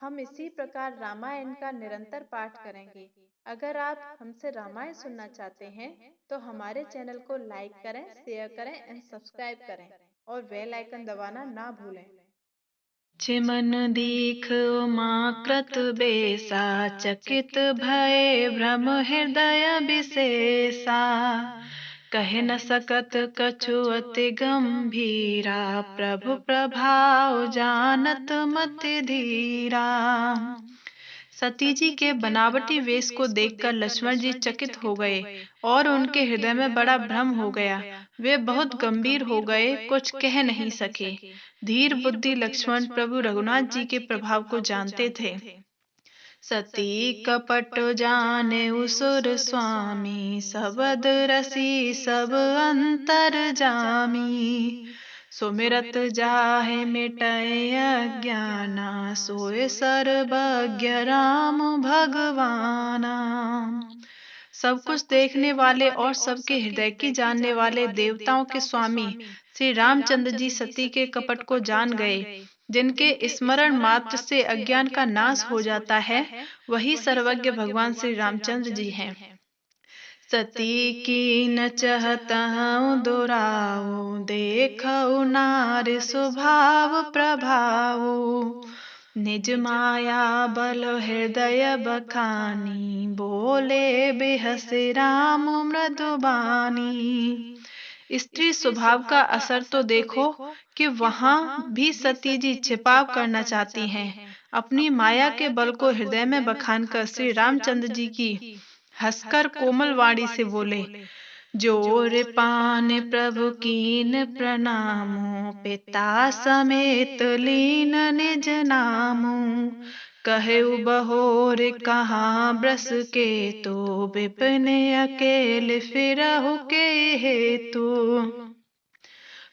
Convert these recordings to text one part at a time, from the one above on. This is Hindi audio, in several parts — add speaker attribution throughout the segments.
Speaker 1: हम इसी प्रकार रामायण का निरंतर पाठ करेंगे। अगर आप हमसे रामायण सुनना चाहते हैं, तो हमारे चैनल को लाइक करें, शेयर करें एंड सब्सक्राइब करें और बेल आइकन दबाना ना भूलें।
Speaker 2: चिमन दीख उमा कृत बेसा, चकित भय भ्रम हृदय विशेषा। कह न सकत कछु अति गंभीरा, प्रभु प्रभाव जानत मति धीरा। सती जी के बनावटी वेश को देखकर लक्ष्मण जी चकित हो गए और उनके हृदय में बड़ा भ्रम हो गया। वे बहुत गंभीर हो गए, कुछ कह नहीं सके। धीर बुद्धि लक्ष्मण प्रभु रघुनाथ जी के प्रभाव को जानते थे। सती कपट जाने उसुर स्वामी, सबद रसी सब अंतर जामी। सुमिरत जाहे मिटय अज्ञाना, सोय सर्वज्ञ राम भगवाना। सब कुछ देखने वाले और सबके हृदय की जानने वाले देवताओं के स्वामी श्री रामचंद्र जी सती के कपट को जान गए। जिनके स्मरण मात्र से अज्ञान का नाश हो जाता है, वही सर्वज्ञ भगवान श्री रामचंद्र जी हैं। सती की न चहतहु दुराऊ, देखऊ नार स्वभाव प्रभाऊ। निज माया बल हृदय बखानी, बोले बिहसे राम मृदुबानी। स्त्री स्वभाव का असर तो देखो कि वहां भी सती जी छिपाव करना चाहती हैं। अपनी माया के बल को हृदय में बखानकर श्री रामचंद्र जी की हंसकर कोमल वाणी से बोले, जोर पान प्रभु कीन प्रणामो, पिता समेत लीन निज नामो। कहेउ बहोर कहाँ ब्रस के तो, विपिन अकेले फिरहु के हेतु।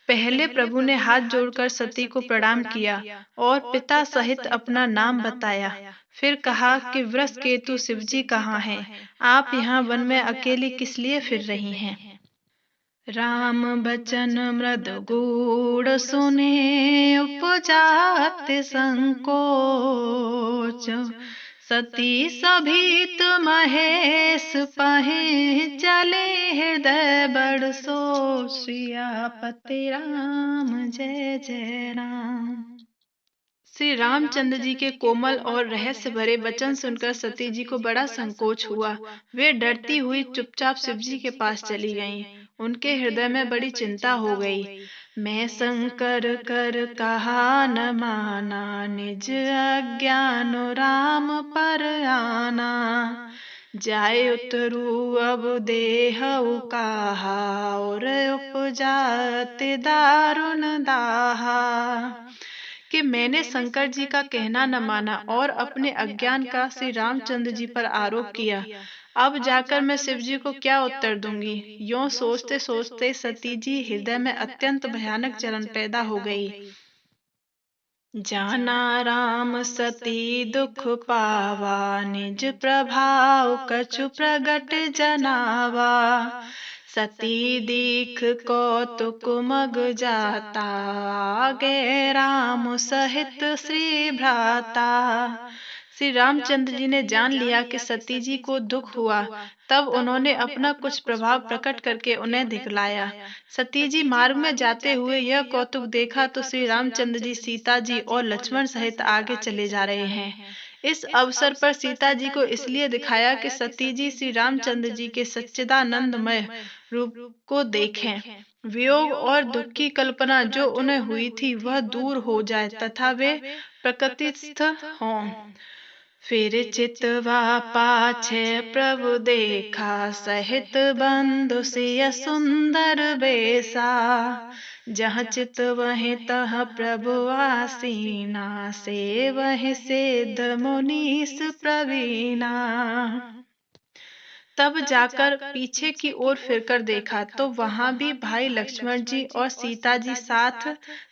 Speaker 2: पहले प्रभु ने हाथ जोड़कर सती को प्रणाम किया और पिता सहित अपना नाम बताया। फिर कहा कि वृषकेतु शिवजी कहाँ हैं? आप यहाँ वन में अकेली किस लिए फिर रही हैं? राम बचन मृद गूढ़ सुने, उपजात संकोच। सती सभीत महेश पहे, चले हृदय बड़ सोच। सियापति राम जय जय राम। श्री रामचंद्र जी के कोमल और रहस्य भरे वचन सुनकर सती जी को बड़ा संकोच हुआ। वे डरती हुई चुपचाप शिव जी के पास चली गईं। उनके हृदय में बड़ी चिंता हो गई। मैं शंकर कर कहा न माना, निज अज्ञान राम पर आना। जाय उतरू अब देहउ काहा, और उपजात दारुण दाहा। कि मैंने शंकर जी का कहना न माना और अपने अज्ञान का श्री रामचंद्र जी पर आरोप किया। अब जाकर मैं शिव जी को क्या उत्तर दूंगी? यों सोचते सोचते सती जी हृदय में अत्यंत भयानक जलन पैदा हो गई। जाना राम सती दुख पावा, निज प्रभाव कछु प्रगट जनावा। सती दीख कौतुक मग जाता, आगे राम सहित श्री भ्राता। श्री रामचंद्र जी ने जान लिया कि सती जी को दुख हुआ। तब उन्होंने अपना कुछ प्रभाव प्रकट करके उन्हें दिखलाया। सती जी मार्ग में जाते हुए यह कौतुक देखा तो श्री रामचंद्र जी सीता जी और लक्ष्मण सहित आगे चले जा रहे हैं। इस अवसर पर सीता जी को इसलिए दिखाया कि सती जी श्री रामचंद्र जी के सच्चिदानंदमय रूप को देखें। वियोग और दुख की कल्पना जो उन्हें हुई थी वह दूर हो जाए तथा वे प्रकृतिस्थ हों। फिर चितवा पाछे प्रभु देखा, सहित बंधु सिय सुंदर बेसा। जहाँ चित वहीं तह प्रभु आसीना, से वहीं सिद्ध मुनीस प्रवीणा। तब जाकर पीछे की ओर फिरकर देखा तो वहां भी भाई लक्ष्मण जी और सीता जी साथ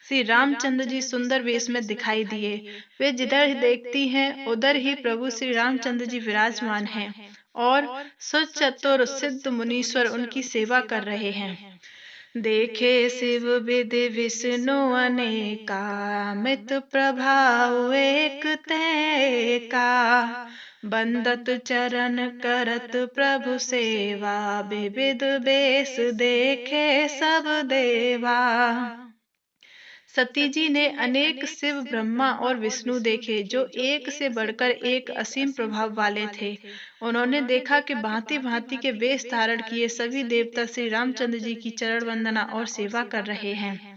Speaker 2: श्री रामचंद्र जी सुंदर वेश में दिखाई दिए। वे जिधर ही देखती हैं उधर ही प्रभु श्री रामचंद्र जी विराजमान हैं और सुचतुर सिद्ध मुनीश्वर उनकी सेवा कर रहे हैं। देखे शिव विधि विष्णु अनेका, अमित प्रभाव एक तैका। बंदत चरण करत प्रभु सेवा, विविध बेस देखे सब देवा। सती जी ने अनेक शिव, ब्रह्मा और विष्णु देखे, जो एक से बढ़कर एक असीम प्रभाव वाले थे। उन्होंने देखा कि भांति भांति के वेश धारण किए सभी देवता श्री रामचंद्र जी की चरण वंदना और सेवा कर रहे हैं।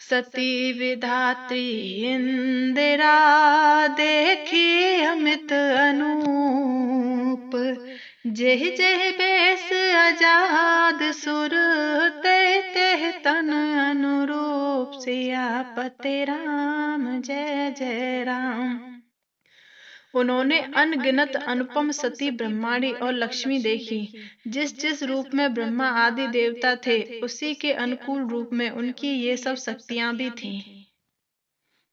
Speaker 2: सती विधात्री इंदिरा, देखी अमित अनूप, जेहि जेहि बेस आजाद सुर, तेहि तेहि तन अनुरूप। सियापति राम जय जय राम। उन्होंने अनगिनत अनुपम सती, ब्रह्माणी और लक्ष्मी देखी। जिस जिस रूप में ब्रह्मा आदि देवता थे, उसी के अनुकूल रूप में उनकी ये सब शक्तियां भी थीं।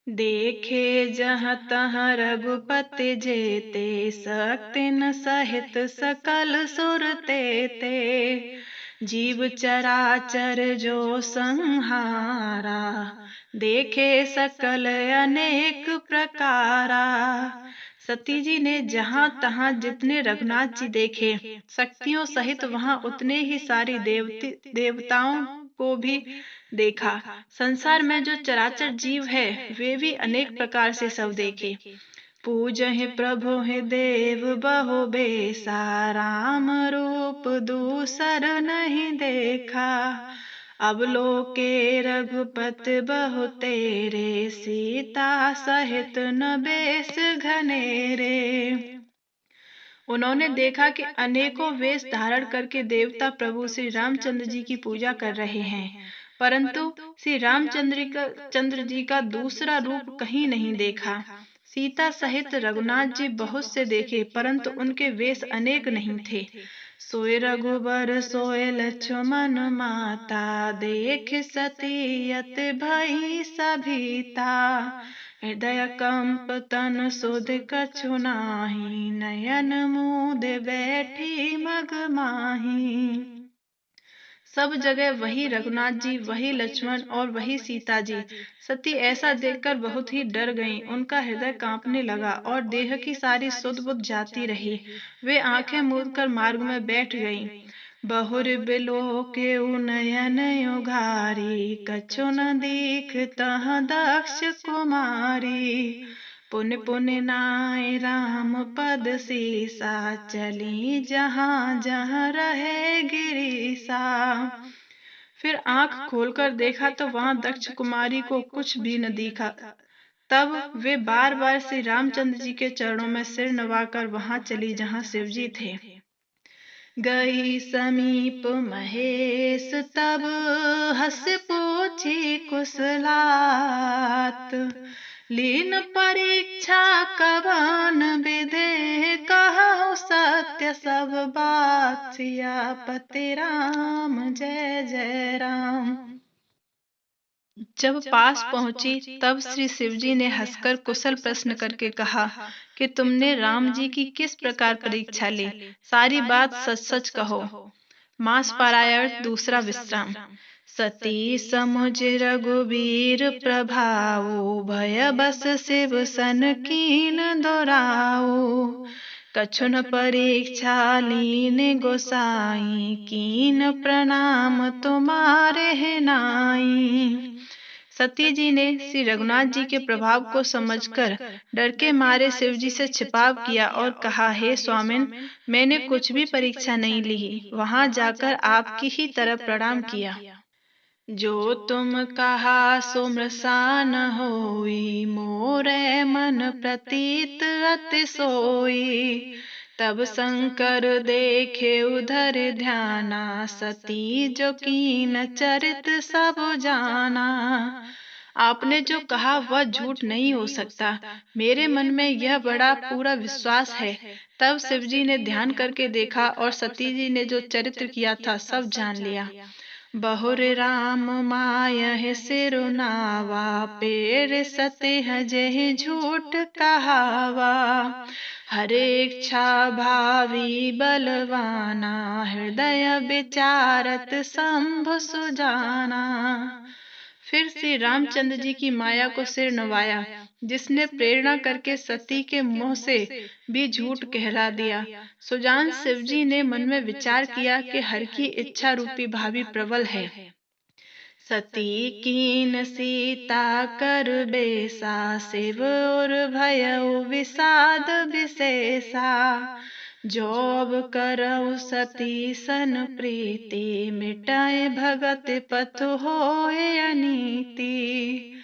Speaker 2: देखे जहाँ तहाँ रघुपति जेते, शक्ति न सहित सकल सुर तेते। जीव चराचर जो संहारा, देखे सकल अनेक प्रकारा। सती जी ने जहाँ तहाँ जितने रघुनाथ जी देखे, शक्तियों सहित वहाँ उतने ही सारी देवताओं को भी देखा। संसार में जो चराचर जीव है, वे भी अनेक प्रकार से सब देखे। पूजहि प्रभु है देव बहु बेसा, राम रूप दूसर नहीं देखा। अब लोके रघुपति बहु तेरे, सीता सहित न बेस घनेरे। उन्होंने देखा कि अनेकों वेश धारण करके देवता प्रभु श्री रामचंद्र जी की पूजा कर रहे हैं, परंतु श्री रामचंद्र जी का दूसरा रूप कहीं नहीं देखा। सीता सहित रघुनाथ जी बहुत से देखे, परंतु उनके वेश अनेक नहीं थे। सोए रघुबर सोए लक्ष्मण माता, देख सती अति भई सभीता। हृदय कंप तन सुध कछु नाही, नयन मूंद बैठी मग माही। सब जगह वही रघुनाथ जी, वही लक्ष्मण और वही सीता जी। सती ऐसा देखकर बहुत ही डर गईं। उनका हृदय कांपने लगा और देह की सारी सुध बुध जाती रही। वे आंखें मूंद कर मार्ग में बैठ गईं। बहुर बिलो के नयन उघारी, कछु न दीख तह दक्ष कुमारी। पुन पुन नाय राम पद सीसा, चली जहाँ जहाँ रहे गिरीसा। फिर आंख खोलकर देखा तो वहां दक्ष कुमारी को कुछ भी न दिखा। तब वे बार बार श्री रामचंद्र जी के चरणों में सिर नवाकर वहां चली जहां शिवजी थे। गई समीप महेश तब, हंस पूछी कुशलात। लीन परीक्षा कवन विधे, कहु सत्य सब बात। सियापति राम जय जय राम। जब पास पहुंची तब श्री शिवजी ने हंसकर कुशल प्रश्न करके कहा कि तुमने राम जी की किस प्रकार परीक्षा ली, सारी बात सच सच कहो। मास पारायण दूसरा विश्राम। सती समुझ रघुवीर प्रभाऊ, भय बस शिव सन कीन दोराऊ। कछुन परीक्षा लीन गोसाई, कीन प्रणाम तुम्हारे नाई। सती जी ने श्री रघुनाथ जी के प्रभाव को समझकर डर के मारे शिव जी से छिपाव किया और कहा, हे स्वामिन, मैंने कुछ भी परीक्षा नहीं ली, वहां जाकर आपकी ही तरफ प्रणाम किया। जो तुम कहा सो मृषान होई, मोरे मन प्रतीत अति सोई। तब शंकर देखे उधर ध्याना, सती जो कीन चरित सब जाना। आपने जो कहा वह झूठ नहीं हो सकता, मेरे मन में यह बड़ा पूरा विश्वास है। तब शिवजी ने ध्यान करके देखा और सती जी ने जो चरित्र किया था सब जान लिया। बहुर राम मायह सिरुनावा, पेर सत्य जहि झूठ कहावा। हरे इच्छा भावी बलवाना, हृदय विचारत शंभु सुजाना। फिर श्री रामचंद्र जी की माया को सिर नवाया, जिसने प्रेरणा करके सती के मुंह से भी झूठ कहला दिया। सुजान शिव जी ने मन में विचार किया कि हर की इच्छा रूपी भाभी प्रबल है। सती कीन सीता कर बेसा, शिव और भयउ विषाद विशेषा। जोब करऊ सती सन प्रीति, मिटाए भगत पथ होए अनीति।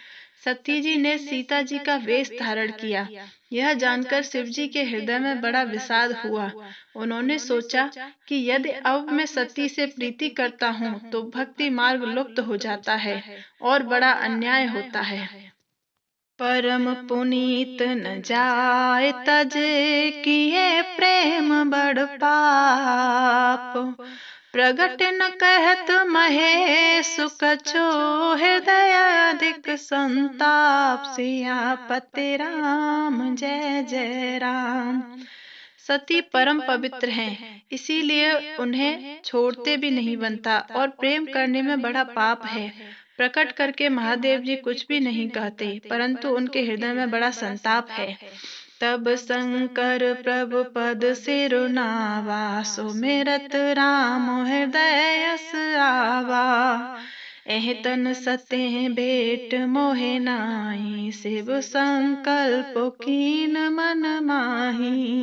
Speaker 2: सती जी ने सीता जी का वेश धारण किया। यह जानकर शिव जी के हृदय में बड़ा विषाद हुआ। उन्होंने सोचा कि यदि अब मैं सती से प्रीति करता हूँ तो भक्ति मार्ग लुप्त हो जाता है और बड़ा अन्याय होता है। परम पुनीत न जाय तज, किए प्रेम बड़ पाप। प्रगट न कहत महेश कछु, हृदय अधिक संताप। सियापति राम जय जय राम। सती परम पवित्र हैं, इसीलिए उन्हें छोड़ते भी नहीं बनता, और प्रेम करने में बड़ा पाप है। प्रकट करके महादेव जी कुछ भी नहीं कहते, परंतु उनके हृदय में बड़ा संताप है। तब शंकर प्रभु पद सिरुनावा, सुमिरत राम हृदय यस आवा। एह तन सत्य भेंट मोहे नाहि, शिव संकल्प कीन मन माही।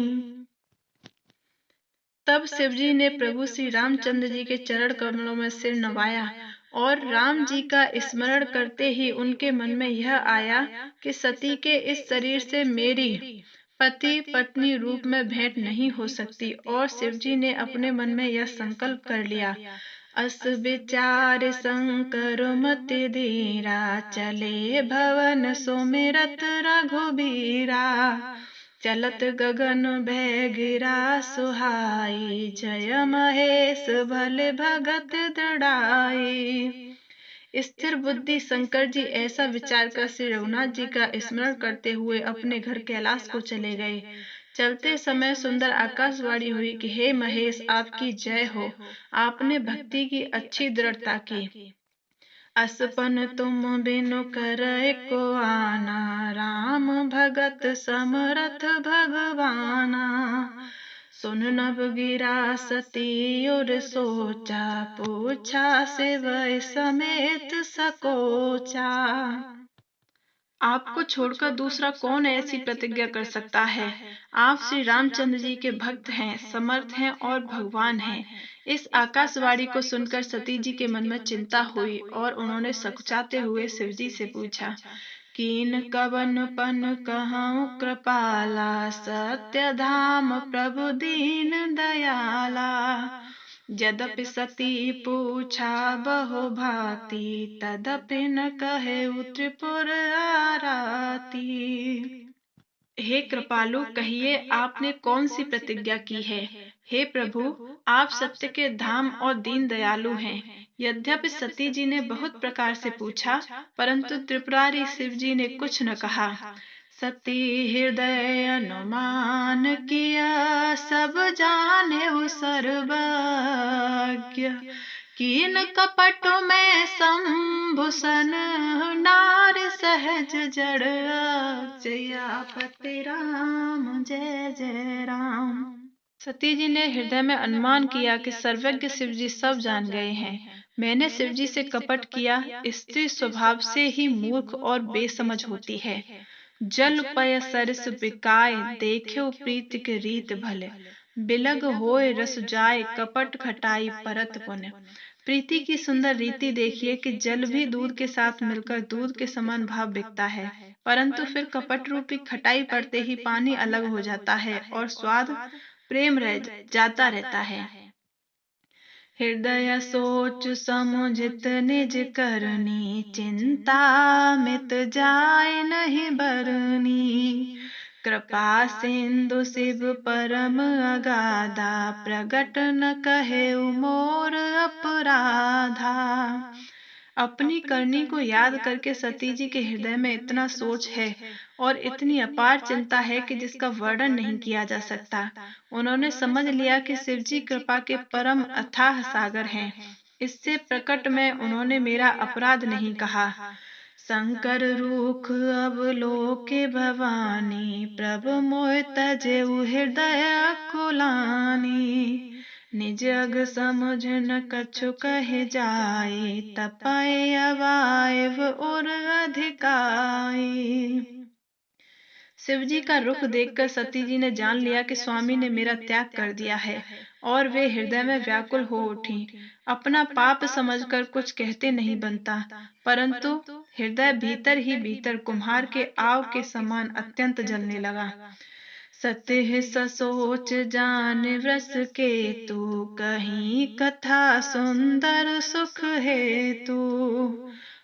Speaker 2: तब शिवजी ने प्रभु श्री रामचंद्र जी के चरण कमलों में सिर नवाया, और राम जी का स्मरण करते ही उनके मन में यह आया कि सती के इस शरीर से मेरी पति पत्नी रूप में भेंट नहीं हो सकती। और शिवजी ने अपने मन में यह संकल्प कर लिया। अस विचार शंकर मति धीरा, चले भवन सुमिरत रघुबीरा। चलत गगन भय गिरा सुहाई, जय महेश भले भगत दृढ़ाई। स्थिर बुद्धि शंकर जी ऐसा विचार कर श्री रघुनाथ जी का स्मरण करते हुए अपने घर कैलाश को चले गए। चलते समय सुंदर आकाशवाणी हुई कि हे महेश, आपकी जय हो, आपने भक्ति की अच्छी दृढ़ता की। असपन तुम बिनु करय को आना, राम भगत समरथ भगवाना। सुन नभ गिरा सती और सोचा, पूछा शिव समेत सकोचा। आपको छोड़कर दूसरा कौन ऐसी प्रतिज्ञा कर सकता है? आप श्री रामचंद्र जी के भक्त हैं, समर्थ हैं और भगवान हैं। इस आकाशवाणी को सुनकर सती जी के मन में चिंता हुई, और उन्होंने सकुचाते हुए शिवजी से पूछा, कीन कवन पन कहूँ कृपाला, सत्य धाम प्रभु दीन दयाला। यद्यपि सती पूछा बहु भांति, तदपि न कहे त्रिपुर आरती। हे कृपालु, कहिए आपने कौन सी प्रतिज्ञा की है? हे प्रभु, आप सत्य के धाम और दीन दयालु हैं। यद्यपि सती जी ने बहुत प्रकार से पूछा, परंतु त्रिपुरारी शिव जी ने कुछ न कहा। सती हृदय अनुमान किया, सब जाने सर्वज्ञ। कीन कपट में शंभुसन, नार सहज जड़। सियापति राम जय जय राम। सती जी ने हृदय में अनुमान किया कि सर्वज्ञ शिव जी सब जान गए हैं। मैंने शिव जी से कपट किया। स्त्री स्वभाव से ही मूर्ख और बेसमझ होती है। जल पय सरस बिकाय, देख्यो प्रीति के रीत भले। बिलग होए रस जाय, कपट खटाई परत पुन। प्रीति की सुंदर रीति देखिए कि जल भी दूध के साथ मिलकर दूध के समान भाव बिकता है, परंतु फिर कपट रूपी खटाई पड़ते ही पानी अलग हो जाता है और स्वाद प्रेम रह जाता रहता है। हृदय सोच समुझित निज करनी, चिंता मित जाय नहीं बरनी। कृपा सिंधु शिव परम अगाधा, प्रगट न कहे मोर अपराधा। अपनी करनी को याद करके सती जी के हृदय में इतना सोच है और इतनी अपार चिंता है कि जिसका वर्णन नहीं किया जा सकता। उन्होंने समझ लिया कि शिव जी कृपा के परम अथाह सागर हैं। इससे प्रकट में उन्होंने मेरा अपराध नहीं कहा। शंकर रूख अवलोके भवानी, प्रभु मोह तजे हृदय कुलानी। निज अग समुझ न कछु कहे जाए, तपाए अवायव और अधिकाई। शिवजी का रुख देखकर सती जी ने जान लिया कि स्वामी ने मेरा त्याग कर दिया है और वे हृदय में व्याकुल हो उठी। अपना पाप समझकर कुछ कहते नहीं बनता, परंतु हृदय भीतर ही भीतर कुम्हार के आव के समान अत्यंत जलने लगा। सत्य ससोच जान व्रस के तू, कहीं कथा सुंदर सुख है तू।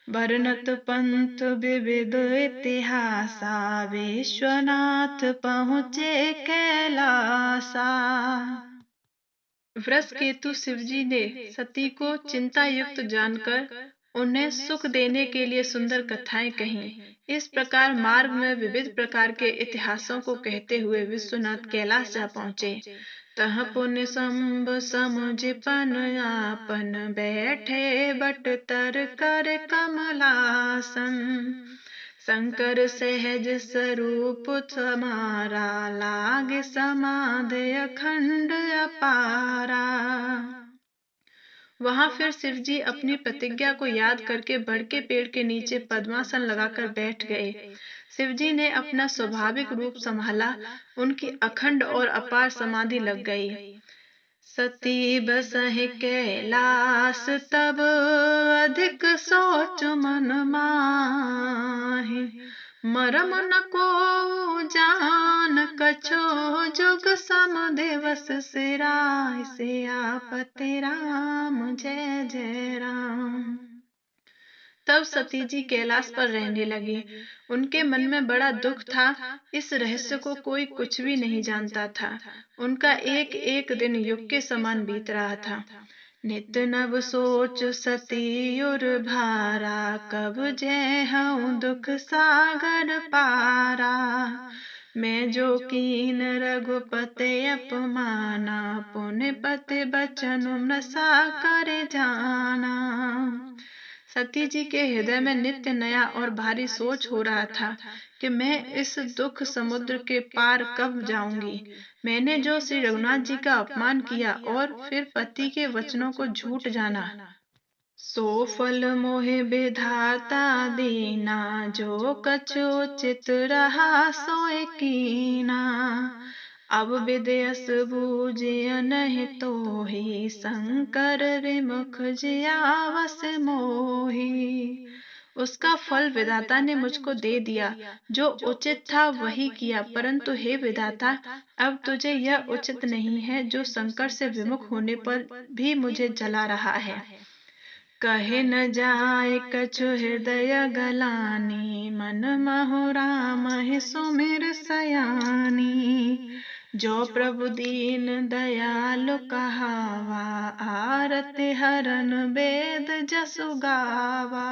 Speaker 2: वर्णत पंथ विविध इतिहासा, विश्वनाथ पहुँचे कैलासा। वृष केतु शिवजी ने सती को चिंता युक्त जानकर उन्हें सुख देने के लिए सुंदर कथाएं कहीं। इस प्रकार मार्ग में विविध प्रकार के इतिहासों को कहते हुए विश्वनाथ कैलाश जा पहुंचे। तह पुण्य संभ समुझ पन आपन, बैठे बट तर कर कमलासन। शंकर सहज स्वरूप समारा, लागे समाधि अखंड अपारा। वहां फिर शिवजी अपनी प्रतिज्ञा को याद करके बड़ के पेड़ के नीचे पद्मासन लगाकर बैठ गए। शिवजी ने अपना स्वाभाविक रूप संभाला, उनकी अखंड और अपार समाधि लग गई। सती बसहि कैलास तब, अधिक सोच मन माहि। मरम न को जान कछो, जुग सम दिवस सिराय। सियापति राम जय जय राम। तब सती जी कैलाश पर रहने लगी। उनके मन में बड़ा दुख था। इस रहस्य को कोई कुछ भी नहीं जानता था। उनका एक एक दिन युग के समान बीत रहा था। नित नव सोच सती उर भारा, कब जय हूँ दुख सागर पारा। मैं जो कीन रघुपति अपमाना, पुण्य पति बचन नसा करे जाना। सती जी के हृदय में नित्य नया और भारी सोच हो रहा था कि मैं इस दुख समुद्र के पार कब जाऊंगी। मैंने जो श्री रघुनाथ जी का अपमान किया और फिर पति के वचनों को झूठ जाना, सो फल मोहे विधाता दीना। जो कछु चित रहा सोए कीना। अब विदेश बूझिय नहीं तो ही, शंकर रिमुख जियावस मोही। उसका फल विधाता ने मुझको दे दिया। जो उचित था वही किया, परंतु हे विधाता, अब तुझे यह उचित नहीं है जो शंकर से विमुख होने पर भी मुझे जला रहा है। कहे न जाए कछु हृदय गलानी, मन महु राम ही सुमिर सयानी। जो प्रभु दीन दयालु कहावा, आरति हरन वेद जसु गावा।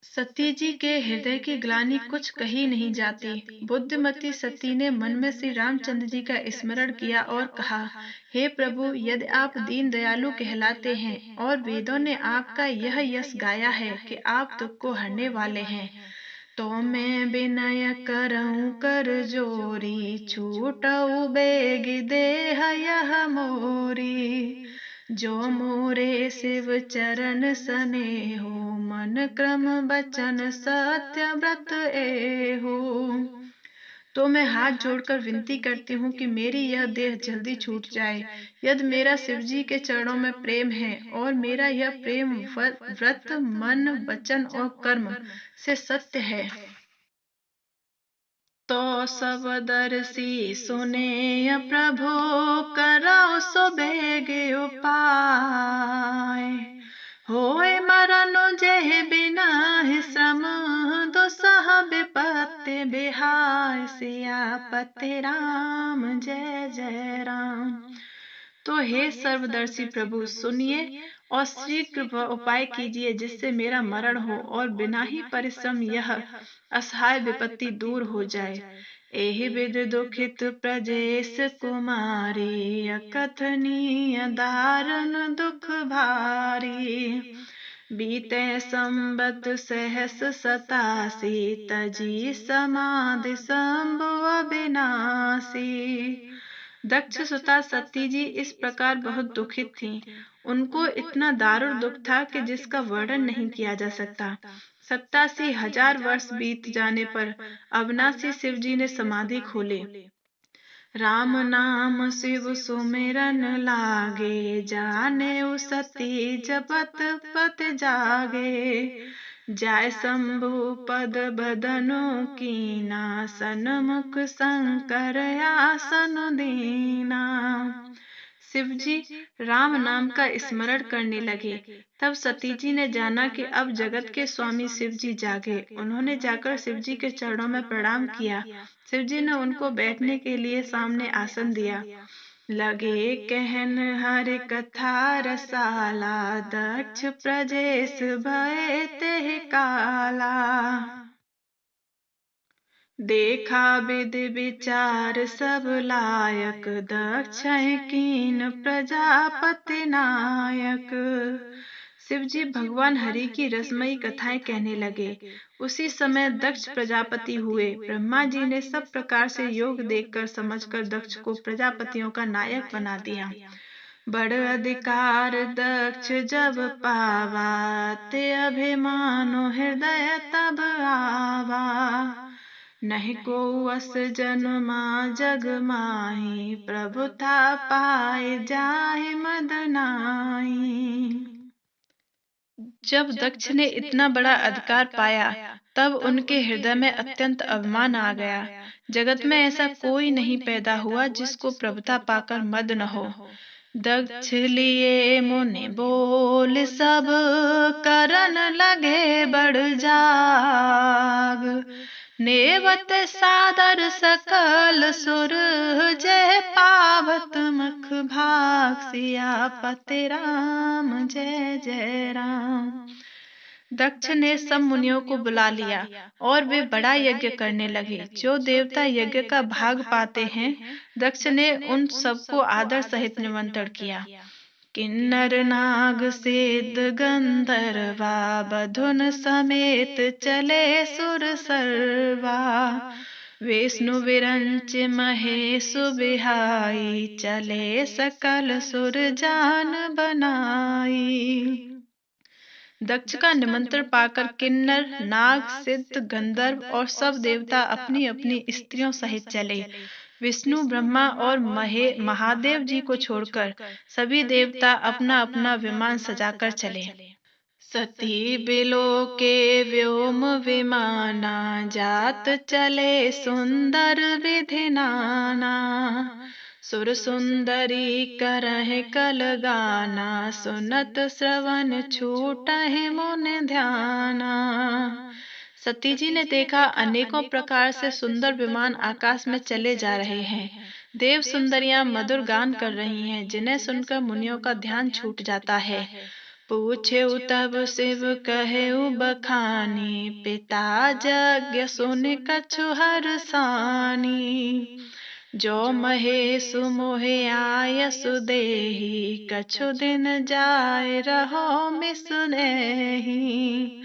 Speaker 2: सती जी के हृदय की ग्लानि कुछ कही नहीं जाती। बुद्धिमती सती ने मन में श्री रामचंद्र जी का स्मरण किया और कहा, हे प्रभु, यदि आप दीन दयालु कहलाते हैं और वेदों ने आपका यह यश गाया है कि आप दुख को हरने वाले हैं, तो मैं विनय करऊं कर जोरी। छूटऊ बेग देह यह मोरी। जो मोरे शिव चरण स्नेहो, मन क्रम बचन सत्य व्रत एहो। तो मैं हाथ जोड़कर विनती करती हूँ कि मेरी यह देह जल्दी छूट जाए। यदि मेरा शिवजी के चरणों में प्रेम है और मेरा यह प्रेम व्रत मन वचन और कर्म से सत्य है, तो सब दर्शी सुने प्रभु, करो सो बेग उपाय। होए मरनु जेह बिना श्रम, दुसह विपत्ति बिहाय सियापति राम, जय जय राम। तो हे सर्वदर्शी प्रभु, सुनिए और शीघ्र उपाय कीजिए जिससे मेरा मरण हो और बिना ही परिश्रम यह असहाय विपत्ति दूर हो जाए। एहि विध दुखित प्रजेश कुमारी, अकथनीय दारुण दुख भारी। बीते संबत सहस 87, तजी समाधि शंभु अविनाशी। दक्ष सुता सती जी इस प्रकार बहुत दुखित थीं। उनको इतना दारुण दुख था कि जिसका वर्णन नहीं किया जा सकता। 87,000 वर्ष बीत जाने पर अविनाशी शिव जी ने समाधि खोले। राम नाम शिव सुमिरन लागे, जाने सती जपत पत जागे। जाय शंभु पद बदनु कीना, सन्मुख शंकर आसन दीना। शिव जी राम नाम का स्मरण करने लगे। तब सती जी ने जाना कि अब जगत के स्वामी शिव जी जागे। उन्होंने जाकर शिव जी के चरणों में प्रणाम किया। शिव जी ने उनको बैठने के लिए सामने आसन दिया। लगे कहन हरि कथा रसाला, दक्ष प्रजेश भय तेहि काला। देखा विधि विचार सब लायक, दक्ष कीन प्रजापति नायक। शिव जी भगवान हरि की रसमयी कथाएं कहने लगे। उसी समय दक्ष प्रजापति हुए। ब्रह्मा जी ने सब प्रकार से योग देखकर समझकर दक्ष को प्रजापतियों का नायक बना दिया। बड़ अधिकार दक्ष जब पावा, ते अभिमानो हृदय तब आवा। नहीं को अस जन्मा जग माही, प्रभुता पाए जाहि मद नाहीं। जब दक्ष ने इतना बड़ा अधिकार पाया तब उनके हृदय में अत्यंत अभिमान आ गया। जगत में ऐसा कोई नहीं पैदा हुआ जिसको प्रभुता पाकर मद न हो। दक्ष लिए मुनि बोल सब, करन लगे बड़ जाग। नेवत सादर सकल सुर, जय पावत मुख भाग सियापति राम, जय जय राम। दक्ष ने सब मुनियों को बुला लिया और वे बड़ा यज्ञ करने लगे। जो देवता यज्ञ का भाग पाते हैं, दक्ष ने उन सबको आदर सहित निमंत्रण किया। किन्नर नाग सिद्ध गंधर्वा, बधुन समेत चले सुर सर्वा। विष्णु विरंच महेश बिहाई, चले सकल सुर जान बनाई। दक्ष का निमंत्रण पाकर किन्नर, नाग, सिद्ध, गंधर्व और सब देवता अपनी अपनी स्त्रियों सहित चले। विष्णु, ब्रह्मा और महादेव जी को छोड़कर सभी देवता अपना अपना विमान सजाकर चले। सती बिलो के व्योम विमाना, जात चले सुंदर विधि नाना। सुर सुंदरी करहि कल गाना, सुनत श्रवण छूटहि मुनि ध्याना। सती जी ने देखा अनेकों प्रकार से सुंदर विमान आकाश में चले जा रहे हैं। देव सुंदरियां मधुर गान कर रही हैं, जिन्हें सुनकर मुनियों का ध्यान छूट जाता है। पूछे तब शिव कहे बखानी, पिता यज्ञ सुन कछु हरसानी। जो महेश मोहे आय सुदेही, कछु दिन जाय रहो मिसनेही।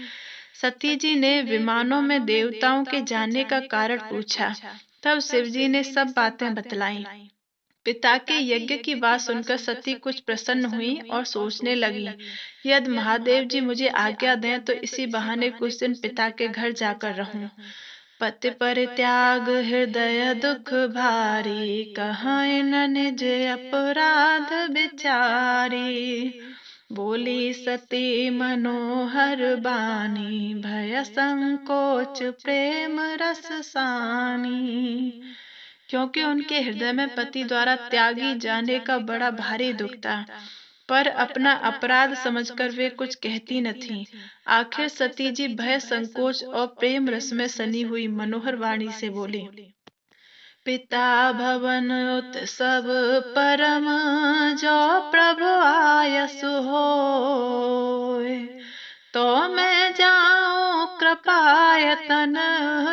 Speaker 2: सती जी ने विमानों में देवताओं के जाने का कारण पूछा। तब शिव जी ने सब बातें बतलाईं। पिता के यज्ञ की बात सुनकर सती कुछ प्रसन्न हुई और सोचने लगी, यदि महादेव जी मुझे आज्ञा दें तो इसी बहाने कुछ दिन पिता के घर जाकर रहूं। पति परित्याग हृदय दुख भारी, कहाँ न निज अपराध बिचारी। बोली सती मनोहर बानी, भय संकोच प्रेम रस सानी। क्योंकि उनके हृदय में पति द्वारा त्यागी जाने का बड़ा भारी दुख था। पर अपना अपराध समझकर वे कुछ कहती न थीं। आखिर सती जी भय, संकोच और प्रेम रस में सनी हुई मनोहर वाणी से बोली, पिता भवन उत्सव परम, जो प्रभु आयसु होय। तो मैं जाऊं कृपायतन,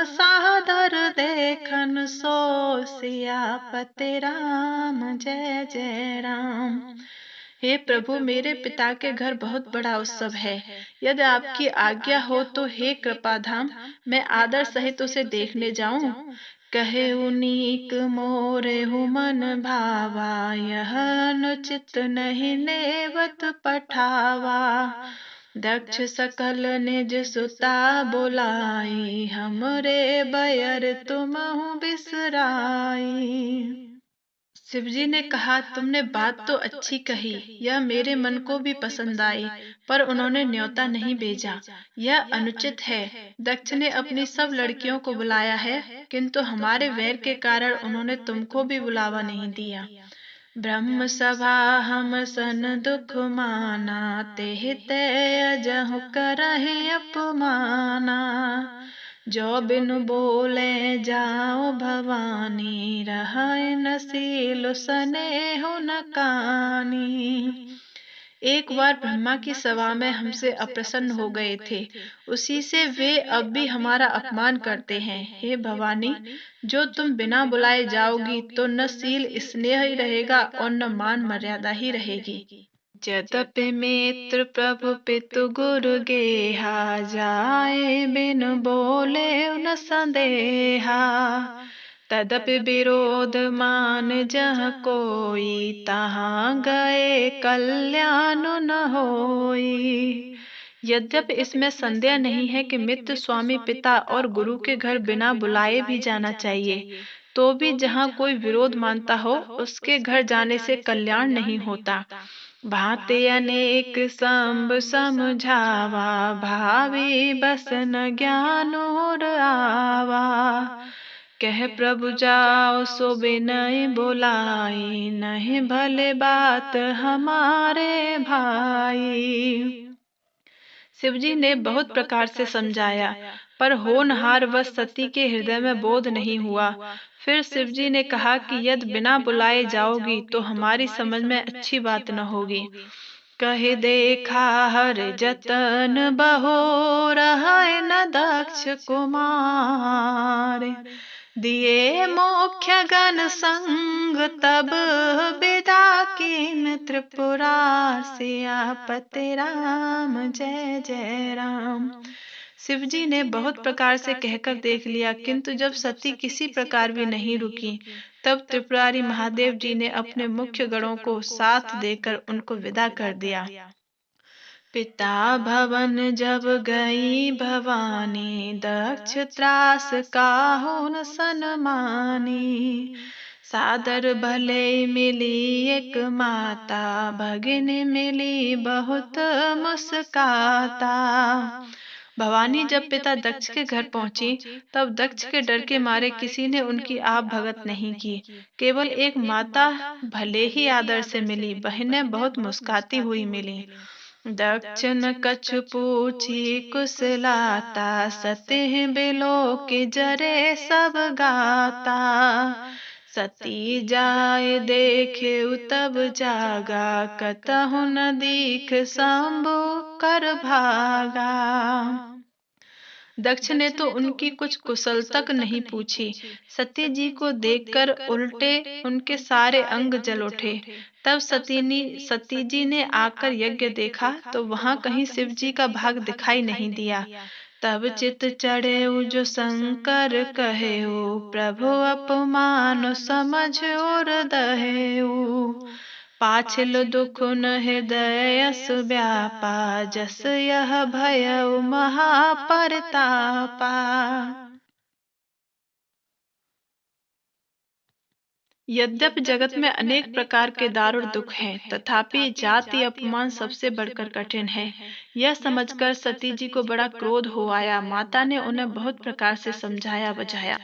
Speaker 2: सादर देखन सो सियापति राम, जय जय राम। हे प्रभु, मेरे पिता के घर बहुत बड़ा उत्सव है। यदि आपकी आज्ञा हो तो हे कृपाधाम, मैं आदर सहित उसे देखने जाऊं। कहे उनीक मोरे हुमन भावा, यह अनुचित नहीं नेवत पठावा। दक्ष सकल निज सुता बुलाई, हमरे बयर तुमहु बिसराई। शिवजी ने कहा, तुमने बात तो अच्छी कही, यह मेरे मन को भी पसंद आई, पर उन्होंने न्योता नहीं भेजा, यह अनुचित है। दक्ष ने अपनी सब लड़कियों को बुलाया है, किंतु हमारे वैर के कारण उन्होंने तुमको भी बुलावा नहीं दिया। ब्रह्म सभा हम सन दुख माना, तेहि ते अजहु करहि अपमाना। जो बिनु बोले जाओ भवानी, रहै न सील स्नेह न कानी। एक बार ब्रह्मा की सभा में हमसे अप्रसन्न हो गए थे, उसी से वे अब भी हमारा अपमान करते हैं। हे भवानी, जो तुम बिना बुलाए जाओगी तो न सील स्नेह ही रहेगा और न मान मर्यादा ही रहेगी। यद्यपि मित्र प्रभु पितु गुरु गेहा, जाए बिन बोले न संदेहा। तदपि विरोध मान जह कोई, तहाँ गए कल्याण न होई। यद्यपि इसमें संदेह नहीं है कि मित्र, स्वामी, पिता और गुरु के घर बिना बुलाए भी जाना चाहिए, तो भी जहाँ कोई विरोध मानता हो, उसके घर जाने से कल्याण नहीं होता। भांति अनेक संब समझावा, भावी बस न ज्ञान और आवा। कह प्रभु जाओ सो बिनय बोलाई, नहीं भले बात हमारे भाई। शिवजी ने बहुत प्रकार से समझाया, पर होनहार वश सती के हृदय में बोध नहीं हुआ। फिर शिवजी ने कहा कि यदि बिना बुलाए जाओगी तो हमारी समझ में अच्छी बात न होगी। कहे देखा हर जतन बहो, रहै न दक्ष कुमार। दिए मुख्य गण संग तब, विदा कीन त्रिपुरा, सियापति राम, जय जय राम। शिवजी ने बहुत प्रकार से कहकर देख लिया, किंतु जब सती किसी प्रकार भी नहीं रुकी, तब त्रिपुरारी महादेव जी ने अपने मुख्य गणों को साथ देकर उनको विदा कर दिया। पिता भवन जब गई भवानी, दक्ष त्रास काहू न सनमानी। सादर भले मिली एक माता, भगिन मिली बहुत मुस्काता। भवानी जब पिता दक्ष के घर पहुंची, तब दक्ष के डर के मारे किसी ने उनकी आप भगत नहीं की। केवल एक माता भले ही आदर से मिली, बहनें बहुत मुस्काती हुई मिली। दक्ष न कछु पूछी कुशलाता, सती बिलो के जरे सब गाता। सती जाय देखे तब जागा, कतहु न दीख शंभु कर भागा। दक्ष ने तो उनकी कुछ कुशल तक नहीं पूछी। सती जी को देखकर उल्टे उनके सारे अंग जल उठे। तब सती जी ने आकर यज्ञ देखा तो वहां कहीं शिव जी का भाग दिखाई नहीं दिया। तब चित चढ़े जो शंकर कहे, प्रभु अपमान समझ और दहेऊ। पाछिल दुख न हृदय यस व्यापा, जस यह भयउ महापरतापा। यद्यपि जगत में अनेक प्रकार के दारुण दुख हैं, तथापि जाति अपमान सबसे बढ़कर कठिन है। यह समझकर सती जी को बड़ा क्रोध हो आया। माता ने उन्हें बहुत प्रकार से समझाया बुझाया।